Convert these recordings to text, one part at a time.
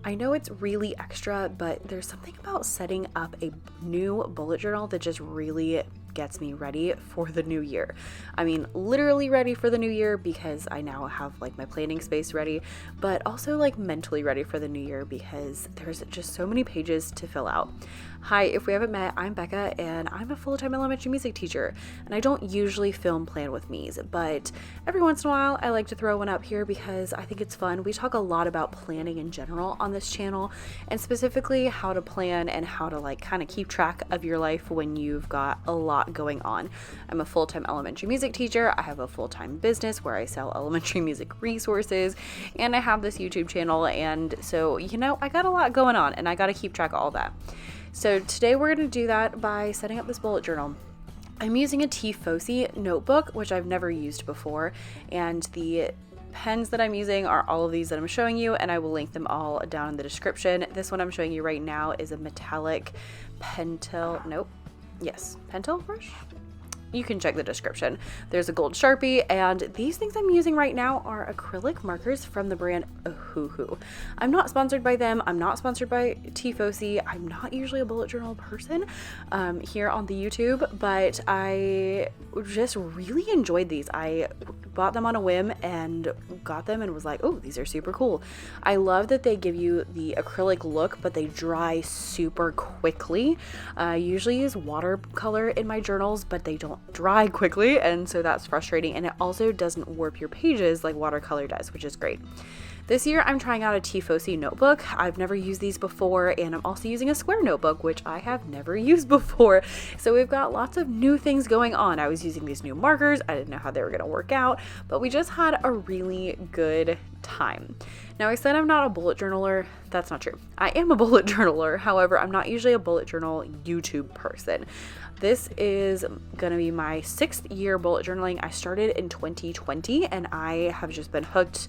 I know it's really extra, but there's something about setting up a new bullet journal that just really gets me ready for the new year. I mean, literally ready for the new year because I now have like my planning space ready, but also like mentally ready for the new year because there's just so many pages to fill out. Hi, if we haven't met, I'm Becca and I'm a full-time elementary music teacher, and I don't usually film Plan With Me's, but every once in a while I like to throw one up here because I think it's fun. We talk a lot about planning in general on this channel, and specifically how to plan and how to like kind of keep track of your life when you've got a lot going on. I'm a full-time elementary music teacher. I have a full-time business where I sell elementary music resources, and I have this YouTube channel, and so I got a lot going on and I got to keep track of all that. So today we're going to do that by setting up this bullet journal. I'm using a Tifosi notebook, which I've never used before, and the pens that I'm using are all of these that I'm showing you, and I will link them all down in the description. This one I'm showing you right now is a metallic pentel brush. You can check the description. There's a gold Sharpie, and these things I'm using right now are acrylic markers from the brand Ohuhu. I'm not sponsored by them. I'm not sponsored by Tifosi. I'm not usually a bullet journal person here on the YouTube, but I just really enjoyed these. I bought them on a whim and got them and was like, oh, these are super cool. I love that they give you the acrylic look, but they dry super quickly. I usually use watercolor in my journals, but they don't dry quickly, and so that's frustrating, and it also doesn't warp your pages like watercolor does, which is great. This year I'm trying out a Tifosi notebook. I've never used these before, and I'm also using a square notebook, which I have never used before. So we've got lots of new things going on. I was using these new markers. I didn't know how they were going to work out, but we just had a really good time. Now, I said I'm not a bullet journaler. That's not true. I am a bullet journaler. However, I'm not usually a bullet journal YouTube person. This is going to be my 6th year bullet journaling. I started in 2020, and I have just been hooked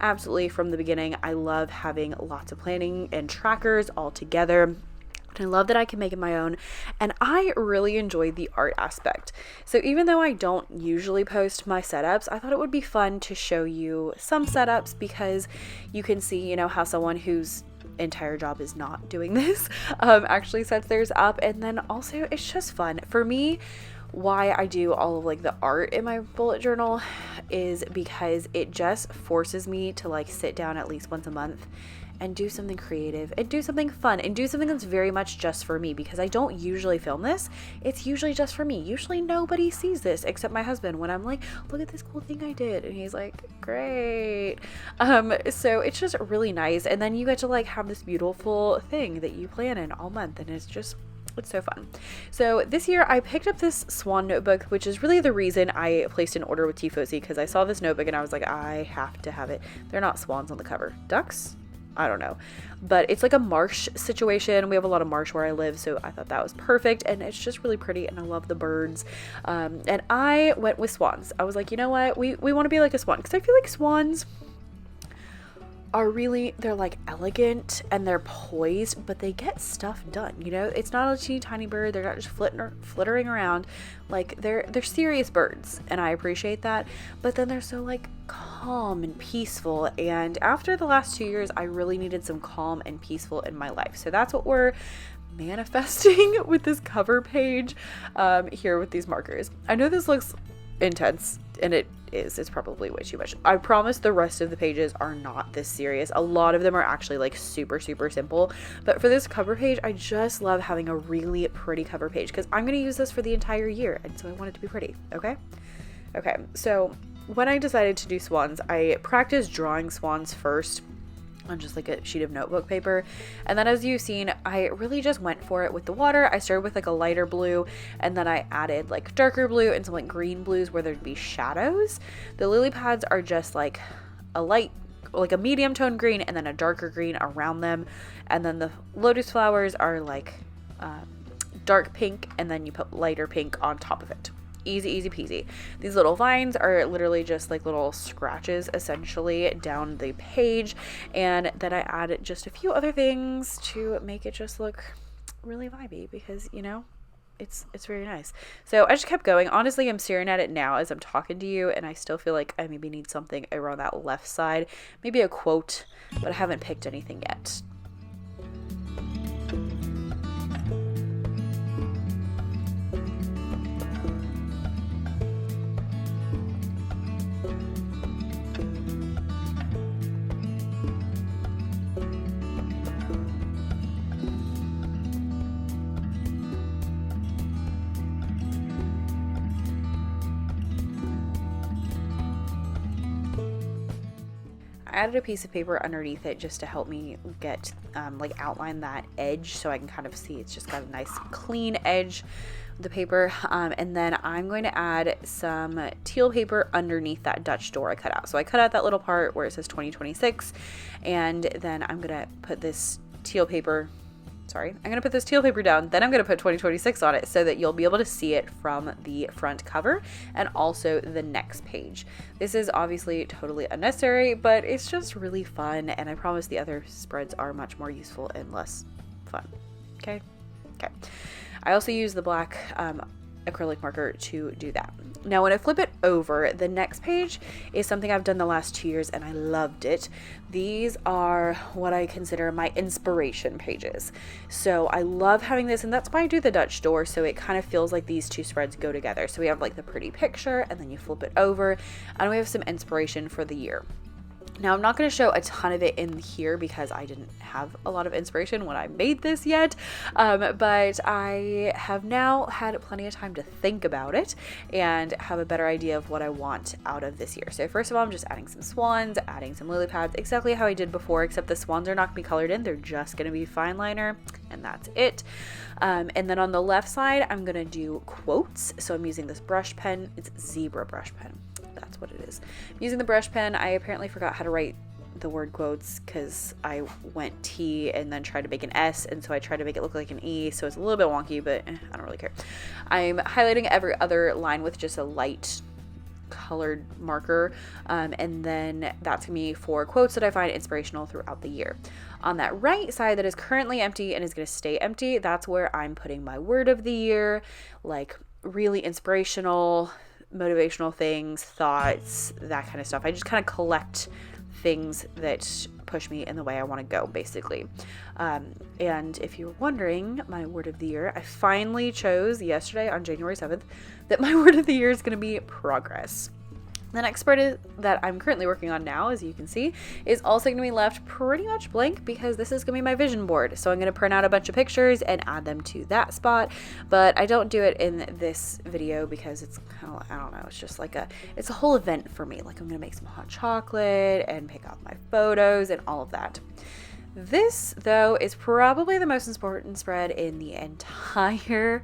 absolutely from the beginning. I love having lots of planning and trackers all together. I love that I can make it my own, and I really enjoy the art aspect. So even though I don't usually post my setups, I thought it would be fun to show you some setups because you can see, how someone whose entire job is not doing this actually sets theirs up. And then also it's just fun for me. Why I do all of like the art in my bullet journal is because it just forces me to like sit down at least once a month and do something creative and do something fun and do something that's very much just for me, because I don't usually film this. It's usually just for me. Usually nobody sees this except my husband when I'm like, look at this cool thing I did, and he's like, great. So it's just really nice, and then you get to like have this beautiful thing that you plan in all month, and it's so fun. So this year I picked up this swan notebook, which is really the reason I placed an order with Tifosi, because I saw this notebook and I was like, I have to have it. They're not swans on the cover. Ducks? I don't know, but it's like a marsh situation. We have a lot of marsh where I live, so I thought that was perfect, and it's just really pretty, and I love the birds. And I went with swans. I was like, you know what, we want to be like a swan, because I feel like swans are really, they're like elegant and they're poised, but they get stuff done. It's not a teeny tiny bird. They're not just flittering around. Like they're serious birds, and I appreciate that. But then they're so like calm and peaceful. And after the last 2 years, I really needed some calm and peaceful in my life. So that's what we're manifesting with this cover page here with these markers. I know this looks intense, and it's probably way too much. I promise the rest of the pages are not this serious. A lot of them are actually like super simple, but for this cover page, I just love having a really pretty cover page because I'm going to use this for the entire year, and so I want it to be pretty. Okay, so when I decided to do swans, I practiced drawing swans first on just like a sheet of notebook paper, and then as you've seen, I really just went for it with the water. I started with like a lighter blue, and then I added like darker blue and some like green blues where there'd be shadows. The lily pads are just like a light, like a medium tone green, and then a darker green around them, and then the lotus flowers are like dark pink, and then you put lighter pink on top of it. Easy peasy. These little vines are literally just like little scratches essentially down the page, and then I added just a few other things to make it just look really vibey because it's very nice. So I just kept going. Honestly, I'm staring at it now as I'm talking to you, and I still feel like I maybe need something around that left side, maybe a quote, but I haven't picked anything yet. added a piece of paper underneath it just to help me get like outline that edge so I can kind of see it's just got a nice clean edge of the paper. And then I'm going to add some teal paper underneath that Dutch door I cut out. So I cut out that little part where it says 2026, and then I'm going to put this teal paper down, then I'm going to put 2026 on it so that you'll be able to see it from the front cover and also the next page. This is obviously totally unnecessary, but it's just really fun, and I promise the other spreads are much more useful and less fun. Okay. I also use the black acrylic marker to do that. Now when I flip it over, the next page is something I've done the last 2 years and I loved it. These are what I consider my inspiration pages. So I love having this, and that's why I do the Dutch door, so it kind of feels like these two spreads go together. So we have like the pretty picture, and then you flip it over and we have some inspiration for the year. Now, I'm not going to show a ton of it in here because I didn't have a lot of inspiration when I made this yet, but I have now had plenty of time to think about it and have a better idea of what I want out of this year. So first of all, I'm just adding some swans, adding some lily pads, exactly how I did before, except the swans are not going to be colored in. They're just going to be fine liner, and that's it. And then on the left side, I'm going to do quotes. So I'm using this brush pen. It's zebra brush pen. That's what it is. I'm using the brush pen. I apparently forgot how to write the word quotes because I went T and then tried to make an S, and so I tried to make it look like an E, so it's a little bit wonky, but I don't really care. I'm highlighting every other line with just a light colored marker, and then that's gonna be for quotes that I find inspirational throughout the year. On that right side that is currently empty and is going to stay empty, that's where I'm putting my word of the year, like really inspirational, motivational things, thoughts, that kind of stuff. I just kind of collect things that push me in the way I want to go, basically. And if you're wondering, my word of the year, I finally chose yesterday on January 7th that my word of the year is going to be progress. The next spread that I'm currently working on now, as you can see, is also going to be left pretty much blank because this is going to be my vision board. So I'm going to print out a bunch of pictures and add them to that spot, but I don't do it in this video because it's kind of, I don't know, it's just like it's a whole event for me. Like I'm going to make some hot chocolate and pick out my photos and all of that. This, though, is probably the most important spread in the entire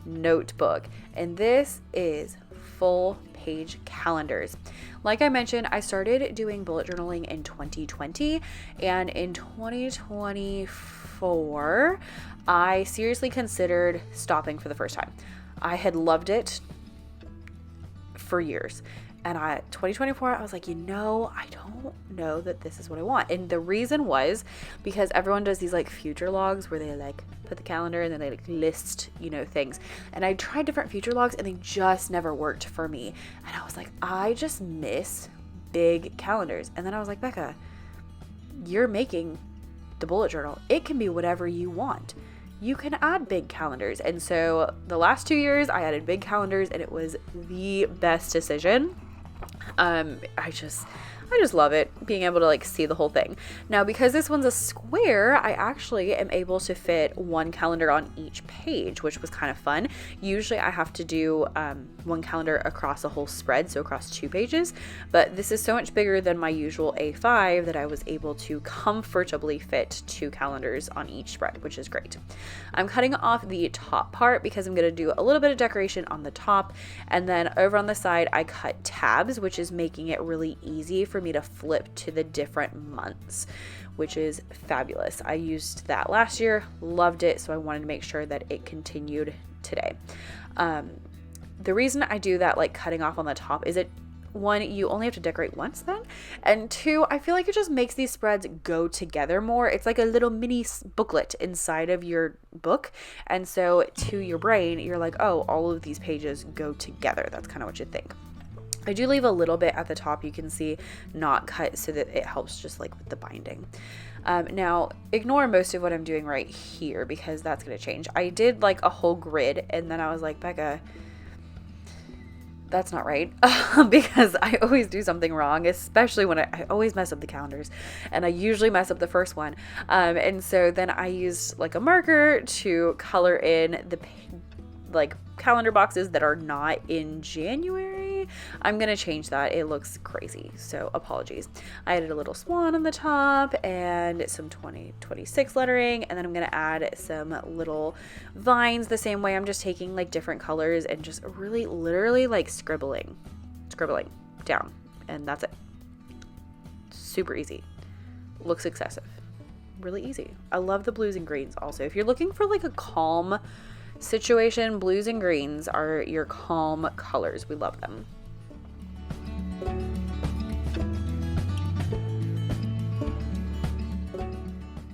notebook, and this is full page calendars. Like I mentioned, I started doing bullet journaling in 2020, and in 2024 I seriously considered stopping for the first time. I had loved it for years, and 2024 I was like, I don't know that this is what I want. And the reason was because everyone does these like future logs where they like put the calendar and then they like list, things. And I tried different future logs and they just never worked for me. And I was like, I just miss big calendars. And then I was like, Becca, you're making the bullet journal. It can be whatever you want. You can add big calendars. And so the last 2 years I added big calendars and it was the best decision. I just love it, being able to like see the whole thing. Now, because this one's a square, I actually am able to fit one calendar on each page, which was kind of fun. Usually I have to do one calendar across a whole spread, so across 2 pages, but this is so much bigger than my usual A5 that I was able to comfortably fit 2 calendars on each spread, which is great. I'm cutting off the top part because I'm going to do a little bit of decoration on the top, and then over on the side I cut tabs, which is making it really easy for me to flip to the different months, which is fabulous. I used that last year, loved it, so I wanted to make sure that it continued today. The reason I do that, like cutting off on the top, is it, 1, you only have to decorate once then, and 2, I feel like it just makes these spreads go together more. It's like a little mini booklet inside of your book, and so to your brain, you're like, oh, all of these pages go together. That's kind of what you think. I do leave a little bit at the top, you can see, not cut, so that it helps just like with the binding. Now, ignore most of what I'm doing right here because that's going to change. I did like a whole grid, and then I was like, Becca, that's not right, because I always do something wrong, especially when I always mess up the calendars, and I usually mess up the first one. And so then I used like a marker to color in the like calendar boxes that are not in January. Yay! I'm gonna change that. It looks crazy, so apologies. I added a little swan on the top and some 2026 lettering, and then I'm gonna add some little vines the same way. I'm just taking like different colors and just really literally like scribbling down, and that's it. Super easy. Looks excessive. Really easy. I love the blues and greens also. If you're looking for like a calm situation, blues and greens are your calm colors. We love them.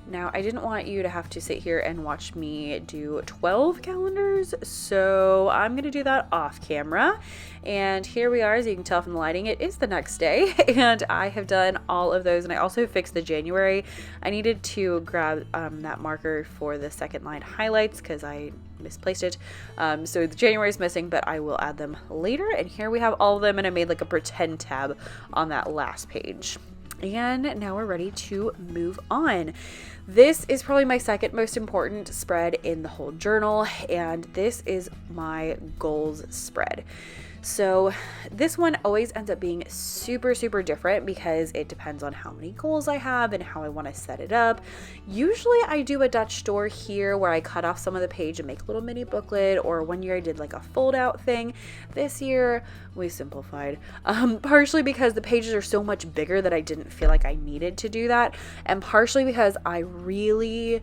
Now, I didn't want you to have to sit here and watch me do 12 calendars, so I'm going to do that off camera. And here we are, as you can tell from the lighting, it is the next day, and I have done all of those, and I also fixed the January. I needed to grab that marker for the second line highlights because I misplaced it. So the January is missing, but I will add them later. And here we have all of them, and I made like a pretend tab on that last page. And now we're ready to move on. This is probably my second most important spread in the whole journal, and this is my goals spread. So this one always ends up being super, super different because it depends on how many goals I have and how I want to set it up. Usually I do a Dutch store here where I cut off some of the page and make a little mini booklet, or one year I did like a fold out thing. This year we simplified, partially because the pages are so much bigger that I didn't feel like I needed to do that, and partially because I really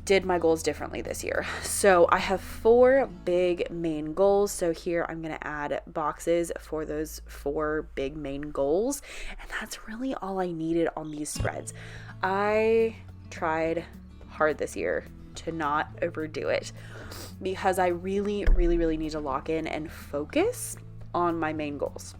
did my goals differently this year. So I have 4 big main goals. So here I'm going to add boxes for those 4 big main goals. And that's really all I needed on these spreads. I tried hard this year to not overdo it because I really, really, really need to lock in and focus on my main goals.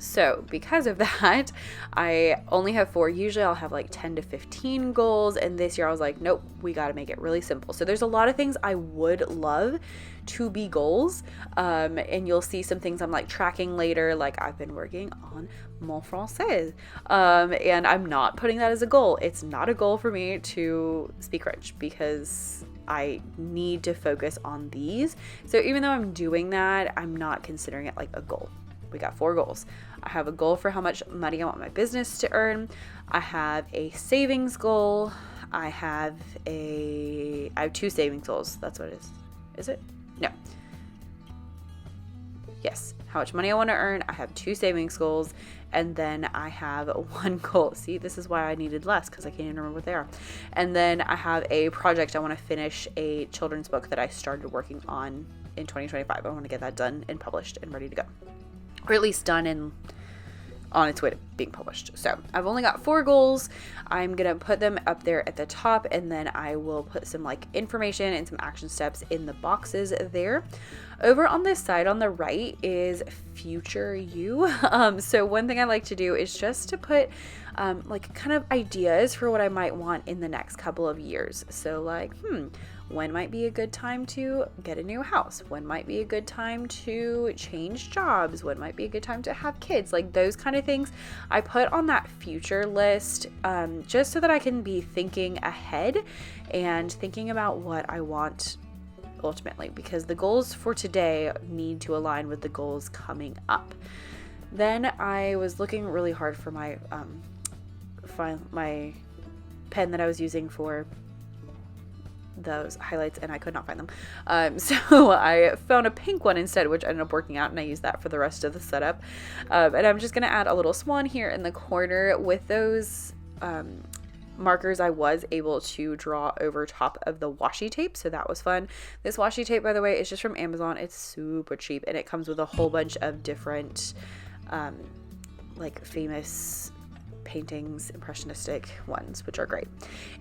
So because of that, I only have 4. Usually I'll have like 10 to 15 goals. And this year I was like, nope, we got to make it really simple. So there's a lot of things I would love to be goals. And you'll see some things I'm like tracking later. Like I've been working on mon français. And I'm not putting that as a goal. It's not a goal for me to speak French because I need to focus on these. So even though I'm doing that, I'm not considering it like a goal. We got 4 goals. I have a goal for how much money I want my business to earn. I have a savings goal. I have 2 savings goals. That's what it is. Is it? No. Yes. How much money I want to earn. I have 2 savings goals. And then I have 1 goal. See, this is why I needed less because I can't even remember what they are. And then I have a project. I want to finish a children's book that I started working on in 2025. I want to get that done and published and ready to go. Or at least done and on its way to being published. So I've only got 4 goals. I'm going to put them up there at the top, and then I will put some like information and some action steps in the boxes there. Over on this side on the right is future you. So one thing I like to do is just to put like kind of ideas for what I might want in the next couple of years. So like, when might be a good time to get a new house? When might be a good time to change jobs? When might be a good time to have kids? Like those kind of things I put on that future list just so that I can be thinking ahead and thinking about what I want ultimately, because the goals for today need to align with the goals coming up. Then I was looking really hard for my my pen that I was using for those highlights, and I could not find them. So I found a pink one instead, which ended up working out, and I used that for the rest of the setup. And I'm just going to add a little swan here in the corner. With those markers, I was able to draw over top of the washi tape, so that was fun. This washi tape, by the way, is just from Amazon. It's super cheap, and it comes with a whole bunch of different like famous paintings, impressionistic ones, which are great.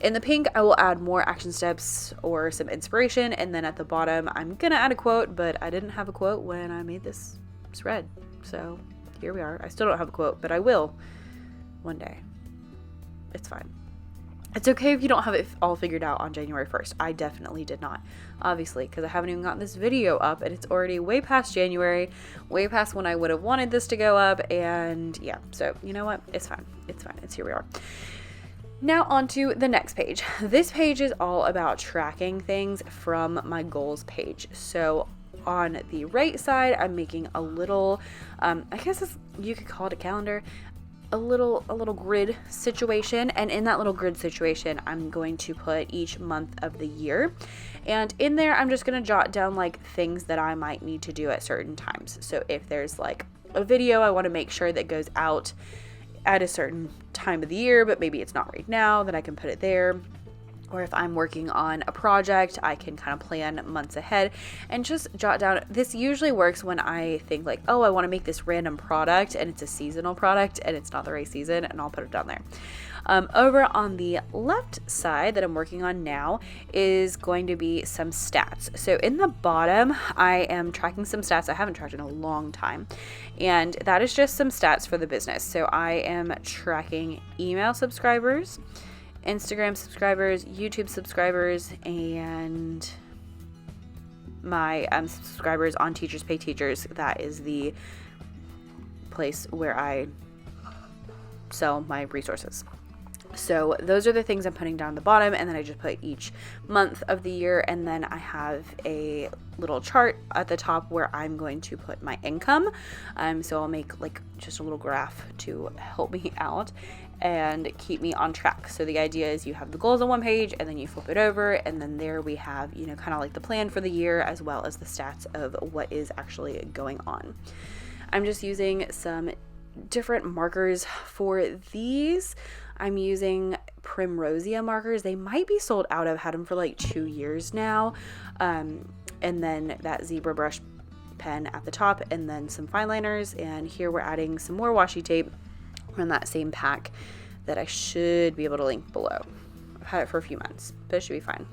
In the pink, I will add more action steps or some inspiration, and then at the bottom I'm gonna add a quote, but I didn't have a quote when I made this spread, so here we are. I still don't have a quote, but I will one day. It's fine. It's okay if you don't have it all figured out on January 1st. I definitely did not, obviously, because I haven't even gotten this video up, and it's already way past January, way past when I would have wanted this to go up, and yeah, so you know what? It's fine. It's fine. It's here we are. Now on to the next page. This page is all about tracking things from my goals page. So on the right side, I'm making a little, I guess you could call it a calendar, a little grid situation. And in that little grid situation, I'm going to put each month of the year. And in there, I'm just going to jot down like things that I might need to do at certain times. So if there's like a video I want to make sure that goes out at a certain time of the year, but maybe it's not right now, then I can put it there. Or if I'm working on a project, I can kind of plan months ahead and just jot down. This usually works when I think like, oh, I want to make this random product and it's a seasonal product and it's not the right season, and I'll put it down there. Over on the left side that I'm working on now is going to be some stats. So in the bottom, I am tracking some stats I haven't tracked in a long time. And that is just some stats for the business. So I am tracking email subscribers, Instagram subscribers, YouTube subscribers, and my subscribers on Teachers Pay Teachers. That is the place where I sell my resources. So those are the things I'm putting down the bottom, and then I just put each month of the year, and then I have a little chart at the top where I'm going to put my income. So I'll make like just a little graph to help me out and keep me on track. So the idea is you have the goals on one page and then you flip it over, and then there we have, kind of like the plan for the year as well as the stats of what is actually going on. I'm just using some different markers for these. I'm using Primrosia markers. They might be sold out. I've had them for like 2 years now. And then that zebra brush pen at the top, and then some fine liners. And here we're adding some more washi tape on that same pack that I should be able to link below. I've had it for a few months, but it should be fine.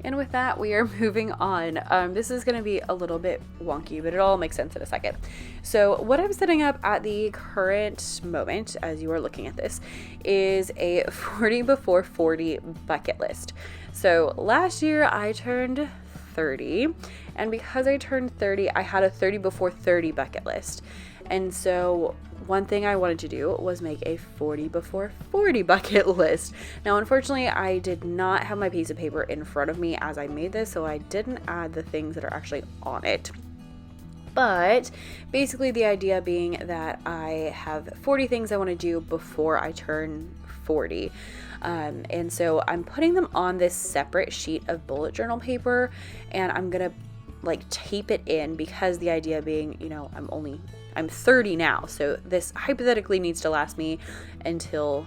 And with that, we are moving on. This is going to be a little bit wonky, but it all makes sense in a second. So what I'm setting up at the current moment, as you are looking at this, is a 40 before 40 bucket list. So last year I turned 30, and because I turned 30, I had a 30 before 30 bucket list. And so one thing I wanted to do was make a 40 before 40 bucket list. Now, unfortunately, I did not have my piece of paper in front of me as I made this, so I didn't add the things that are actually on it. But basically the idea being that I have 40 things I want to do before I turn 40. And so I'm putting them on this separate sheet of bullet journal paper, and I'm going to like tape it in, because the idea being, I'm 30 now, so this hypothetically needs to last me until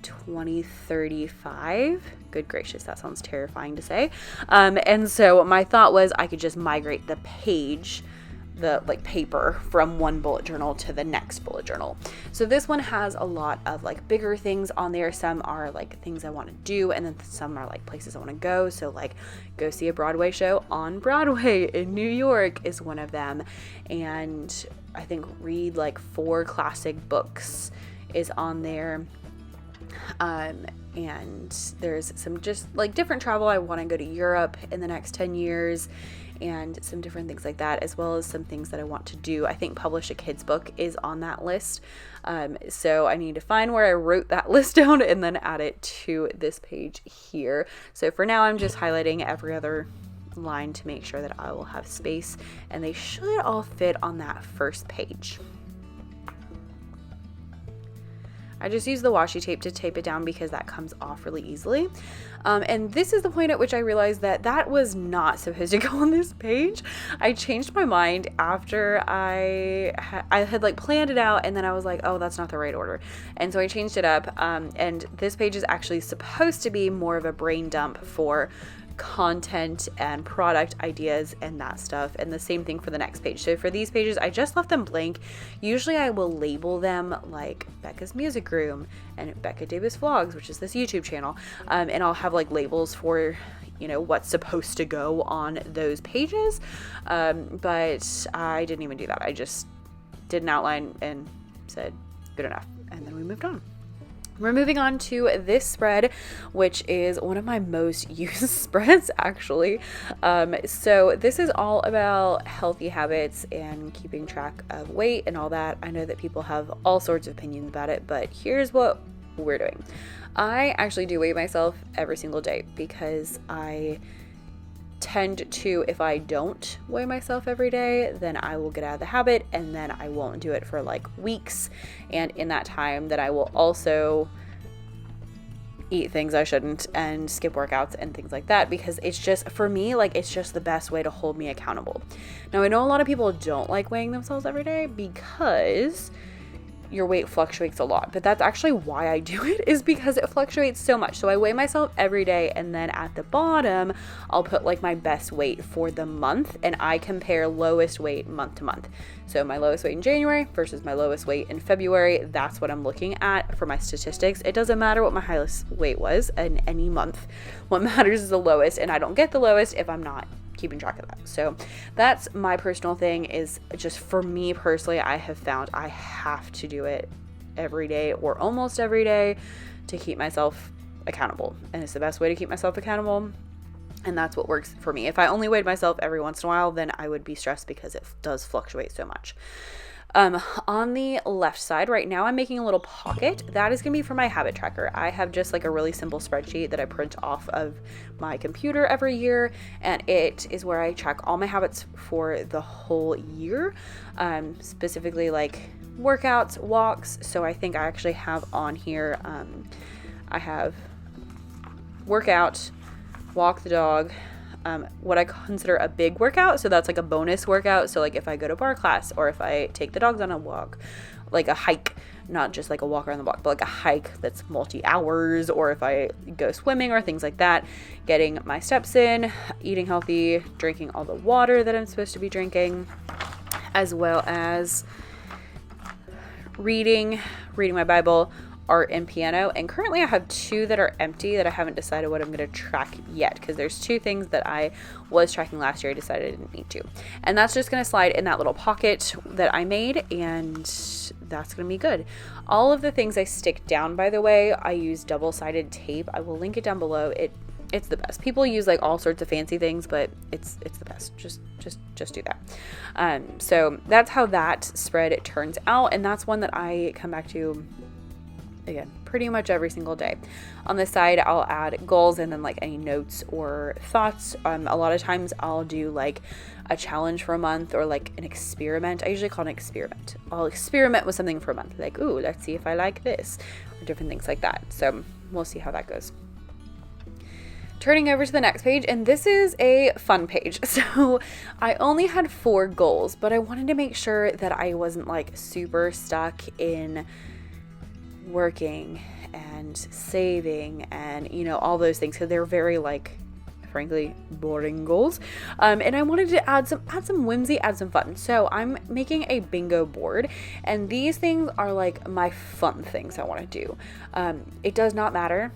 2035. Good gracious, that sounds terrifying to say. And so my thought was I could just migrate the page, the paper, from one bullet journal to the next bullet journal. So this one has a lot of bigger things on there. Some are things I want to do, and then some are places I want to go. So go see a Broadway show on Broadway in New York is one of them, and I think read 4 classic books is on there. And there's some just different travel. I want to go to Europe in the next 10 years and some different things like that, as well as some things that I want to do. I think publish a kid's book is on that list. So I need to find where I wrote that list down and then add it to this page here. So for now, I'm just highlighting every other line to make sure that I will have space, and they should all fit on that first page. I just use the washi tape to tape it down because that comes off really easily. And this is the point at which I realized that that was not supposed to go on this page. I changed my mind after I had planned it out, and then I was like, oh, that's not the right order. And so I changed it up. And this page is actually supposed to be more of a brain dump for content and product ideas and that stuff, and the same thing for the next page. So for these pages, I just left them blank. Usually I will label them like Becca's Music Room and Becca Davis Vlogs, which is this YouTube channel, and I'll have labels for what's supposed to go on those pages, but I didn't even do that. I just did an outline and said good enough. And then we moved on. We're moving on to this spread, which is one of my most used spreads, actually. So this is all about healthy habits and keeping track of weight and all that. I know that people have all sorts of opinions about it, but here's what we're doing. I actually do weigh myself every single day because I tend to, if I don't weigh myself every day, then I will get out of the habit and then I won't do it for like weeks. And in that time, then I will also eat things I shouldn't and skip workouts and things like that, because it's just, for me, like, it's just the best way to hold me accountable. Now, I know a lot of people don't like weighing themselves every day because your weight fluctuates a lot, but that's actually why I do it, is because it fluctuates so much. So I weigh myself every day, and then at the bottom I'll put like my best weight for the month, and I compare lowest weight month to month. So my lowest weight in January versus my lowest weight in February, that's what I'm looking at for my statistics. It doesn't matter what my highest weight was in any month. What matters is the lowest, and I don't get the lowest if I'm not keeping track of that. So that's my personal thing, is just for me personally, I have found I have to do it every day or almost every day to keep myself accountable. And it's the best way to keep myself accountable. And that's what works for me. If I only weighed myself every once in a while, then I would be stressed because it does fluctuate so much. On the left side right now, I'm making a little pocket. That is going to be for my habit tracker. I have just like a really simple spreadsheet that I print off of my computer every year, and it is where I track all my habits for the whole year, specifically like workouts, walks. So I think I actually have on here, I have workout, walk the dog, what I consider a big workout. So that's like a bonus workout. So like if I go to bar class, or if I take the dogs on a walk, like a hike, not just like a walk around the block, but like a hike that's multi-hours, or if I go swimming or things like that, getting my steps in, eating healthy, drinking all the water that I'm supposed to be drinking, as well as reading my Bible, art, and piano. And currently I have 2 that are empty that I haven't decided what I'm going to track yet, because there's 2 things that I was tracking last year I decided I didn't need to, and that's just going to slide in that little pocket that I made, and that's going to be good. All of the things I stick down, by the way, I use double-sided tape. I will link it down below. It's the best. People use like all sorts of fancy things, but it's the best. Just do that. So that's how that spread turns out, and that's one that I come back to again pretty much every single day. On the side, I'll add goals and then like any notes or thoughts. A lot of times I'll do like a challenge for a month, or like an experiment. I usually call it an experiment. I'll experiment with something for a month, like, ooh, let's see if I like this, or different things like that. So we'll see how that goes. Turning over to the next page, and this is a fun page. So I only had 4 goals, but I wanted to make sure that I wasn't like super stuck in working and saving and, you know, all those things, because they're very like, frankly, boring goals. And I wanted to add some whimsy, add some fun. So I'm making a bingo board, and these things are like my fun things I want to do. It does not matter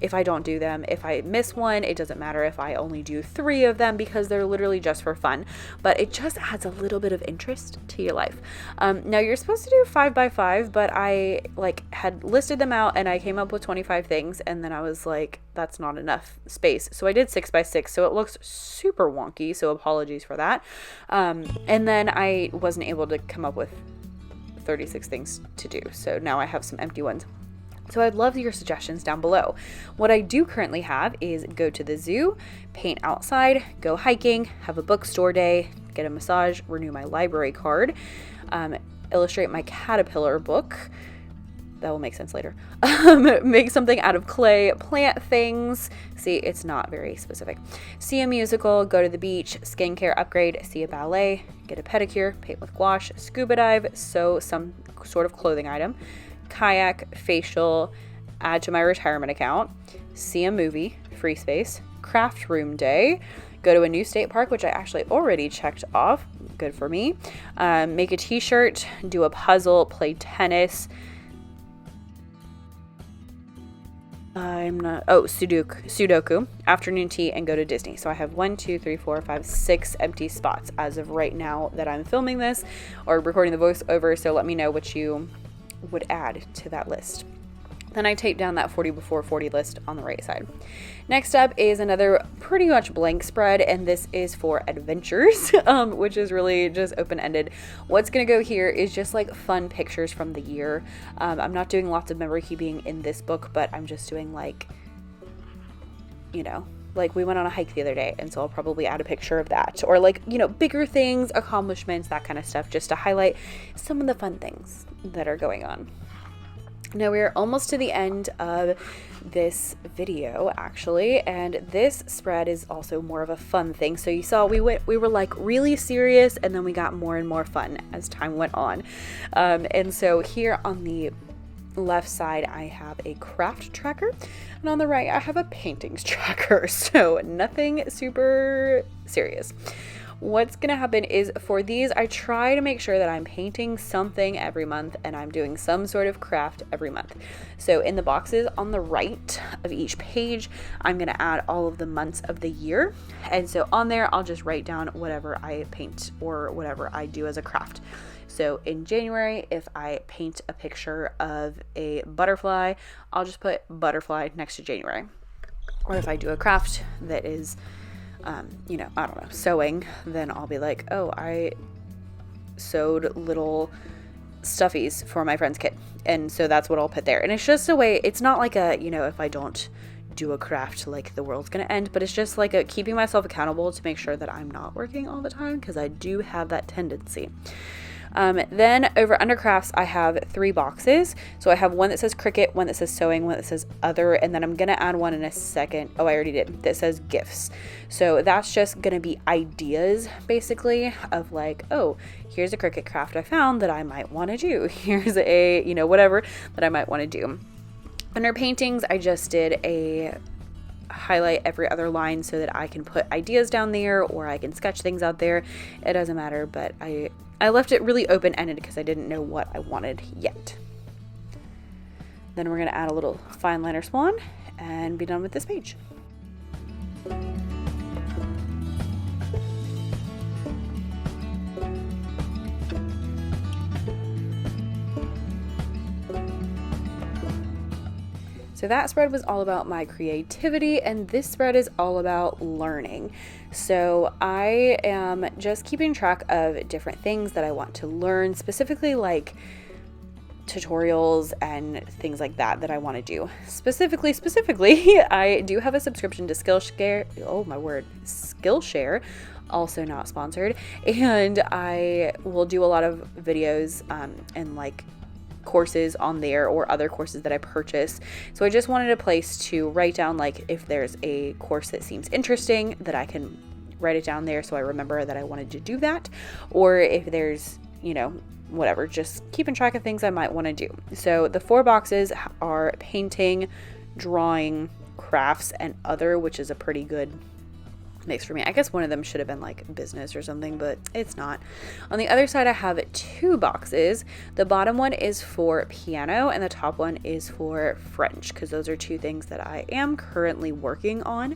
if I don't do them. If I miss one, it doesn't matter if I only do 3 of them, because they're literally just for fun, but it just adds a little bit of interest to your life. Now you're supposed to do 5 by 5, but I like had listed them out and I came up with 25 things, and then I was like, that's not enough space. So I did 6 by 6. So it looks super wonky. So apologies for that. And then I wasn't able to come up with 36 things to do. So now I have some empty ones. So I'd love your suggestions down below. What I do currently have is go to the zoo, paint outside, go hiking, have a bookstore day, get a massage, renew my library card, illustrate my caterpillar book. That will make sense later. Make something out of clay, plant things. See, it's not very specific. See a musical, go to the beach, skincare upgrade, see a ballet, get a pedicure, paint with gouache, scuba dive, sew some sort of clothing item, kayak, facial, add to my retirement account, see a movie, free space, craft room day, go to a new state park, which I actually already checked off, good for me, make a t-shirt, do a puzzle, play tennis, Sudoku, afternoon tea, and go to Disney. So I have 1, 2, 3, 4, 5, 6 empty spots as of right now that I'm filming this or recording the voiceover. So let me know what you would add to that list. Then I tape down that 40 before 40 list on the right side. Next up is another pretty much blank spread, and this is for adventures, which is really just open-ended. What's going to go here is just like fun pictures from the year. I'm not doing lots of memory keeping in this book, but I'm just doing like, you know, like we went on a hike the other day, and so I'll probably add a picture of that, or like, you know, bigger things, accomplishments, that kind of stuff, just to highlight some of the fun things that are going on. Now we are almost to the end of this video actually, and this spread is also more of a fun thing. So you saw we were like really serious, and then we got more and more fun as time went on. And so here on the left side I have a craft tracker, and on the right I have a paintings tracker. So nothing super serious. What's gonna happen is for these, I try to make sure that I'm painting something every month and I'm doing some sort of craft every month. So in the boxes on the right of each page, I'm gonna add all of the months of the year. And so on there, I'll just write down whatever I paint or whatever I do as a craft. So in January, if I paint a picture of a butterfly, I'll just put butterfly next to January. Or if I do a craft that is you know, I don't know, sewing, then I'll be like, oh, I sewed little stuffies for my friend's kid. And so that's what I'll put there. And it's just a way, it's not like a, you know, if I don't do a craft, like the world's gonna end, but it's just like a keeping myself accountable to make sure that I'm not working all the time, because I do have that tendency. Then over under crafts, I have 3 boxes. So I have one that says Cricut, one that says sewing, one that says other, and then I'm going to add one in a second. Oh, I already did. That says gifts. So that's just going to be ideas basically of like, oh, here's a Cricut craft I found that I might want to do. Here's a, you know, whatever that I might want to do. Under paintings, I just did a highlight every other line so that I can put ideas down there, or I can sketch things out there. It doesn't matter, but I left it really open-ended because I didn't know what I wanted yet. Then we're going to add a little fine liner swan and be done with this page. So that spread was all about my creativity, and this spread is all about learning. So I am just keeping track of different things that I want to learn, specifically like tutorials and things like that I want to do. Specifically, I do have a subscription to Skillshare. Oh my word, Skillshare, also not sponsored. And I will do a lot of videos and like courses on there, or other courses that I purchase. So I just wanted a place to write down, like if there's a course that seems interesting, that I can write it down there so I remember that I wanted to do that, or if there's, you know, whatever, just keeping track of things I might want to do. So the 4 boxes are painting, drawing, crafts, and other, which is a pretty good mix for me. I guess one of them should have been like business or something, but it's not. On the other side, I have 2 boxes. The bottom one is for piano and the top one is for French, because those are 2 things that I am currently working on.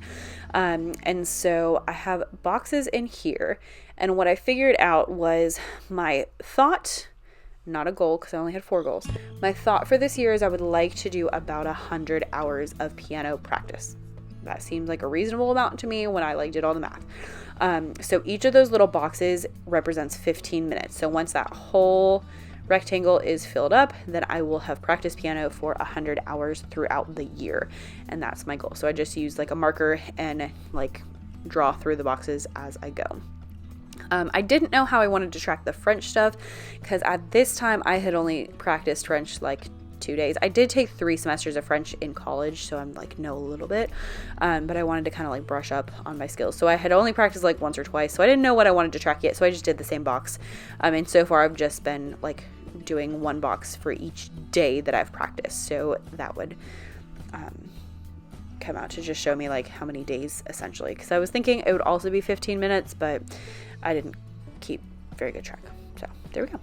And so I have boxes in here, and what I figured out was my thought, not a goal because I only had 4 goals. My thought for this year is I would like to do about 100 hours of piano practice. That seems like a reasonable amount to me when I did all the math. So each of those little boxes represents 15 minutes. So once that whole rectangle is filled up, then I will have practiced piano for 100 hours throughout the year. And that's my goal. So I just use like a marker and like draw through the boxes as I go. I didn't know how I wanted to track the French stuff, because at this time I had only practiced French like 2 days. I did take 3 semesters of French in college, so I'm like know a little bit, but I wanted to kind of like brush up on my skills. So I had only practiced like once or twice, so I didn't know what I wanted to track yet, so I just did the same box. And so far I've just been like doing 1 box for each day that I've practiced, so that would come out to just show me like how many days essentially, because I was thinking it would also be 15 minutes, but I didn't keep very good track. So there we go.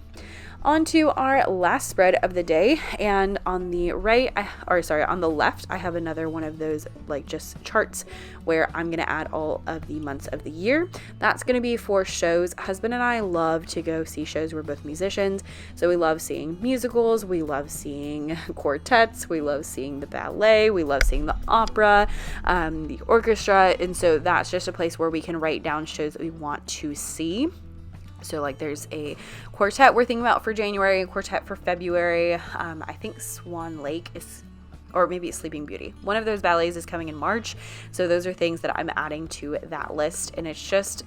On to our last spread of the day, and on the on the left, I have another one of those like just charts where I'm going to add all of the months of the year. That's going to be for shows. Husband and I love to go see shows. We're both musicians, so we love seeing musicals, we love seeing quartets, we love seeing the ballet, we love seeing the opera, the orchestra, and so that's just a place where we can write down shows that we want to see. So like there's a quartet we're thinking about for January, a quartet for February. I think Swan Lake is, or maybe it's Sleeping Beauty. One of those ballets is coming in March. So those are things that I'm adding to that list. And it's just,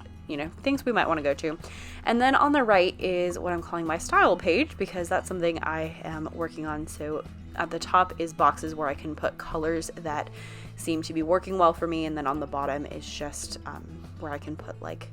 things we might want to go to. And then on the right is what I'm calling my style page, because that's something I am working on. So at the top is boxes where I can put colors that seem to be working well for me. And then on the bottom is just where I can put like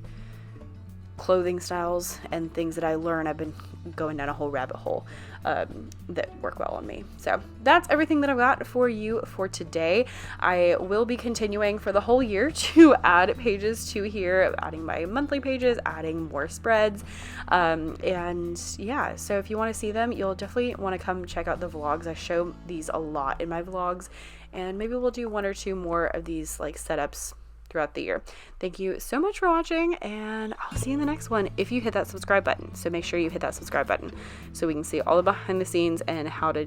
clothing styles and things that I learn. I've been going down a whole rabbit hole that work well on me. So that's everything that I've got for you for today. I will be continuing for the whole year to add pages to here, adding my monthly pages, adding more spreads. And yeah, so if you want to see them, you'll definitely want to come check out the vlogs. I show these a lot in my vlogs, and maybe we'll do one or two more of these like setups throughout the year. Thank you so much for watching, and I'll see you in the next one if you hit that subscribe button. So make sure you hit that subscribe button so we can see all the behind the scenes and how to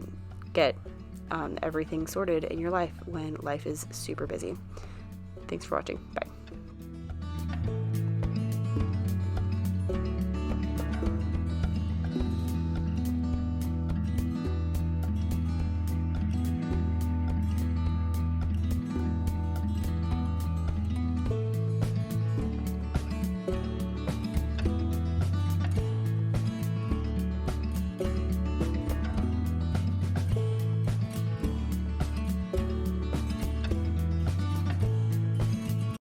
get everything sorted in your life when life is super busy. Thanks for watching. Bye.